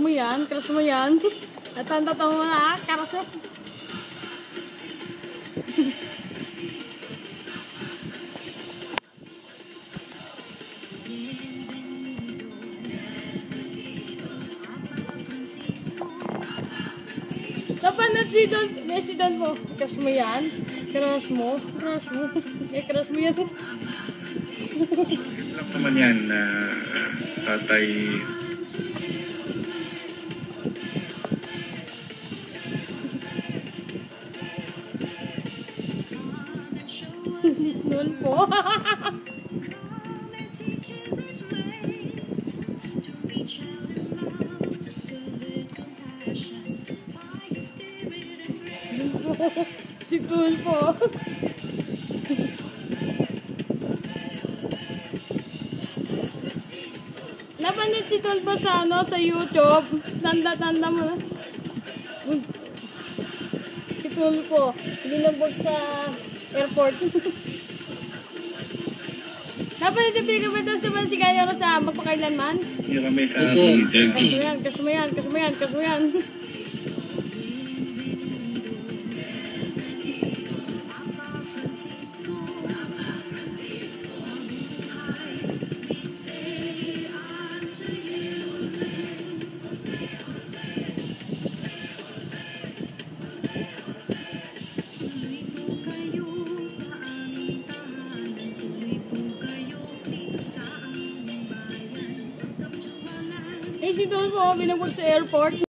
mo yan, crush mo yan. Natanda mo na, crush mo. Napanood si Don, si Don mo. Crush mo yan? Crush mo? Crush mo? Crush mo yan. Alam naman yan na tatay. Nun po. Si Tulpo. Napanood si Tulpo sa sa YouTube. Tanda mo na. Si Tulpo. Binubog sa airport. Napanood si Pico ba doon sa si Ganyaro sa magpakailanman? Hindi kami sa meeting. Kas mo yan. Si Tulpo, binubog sa airport.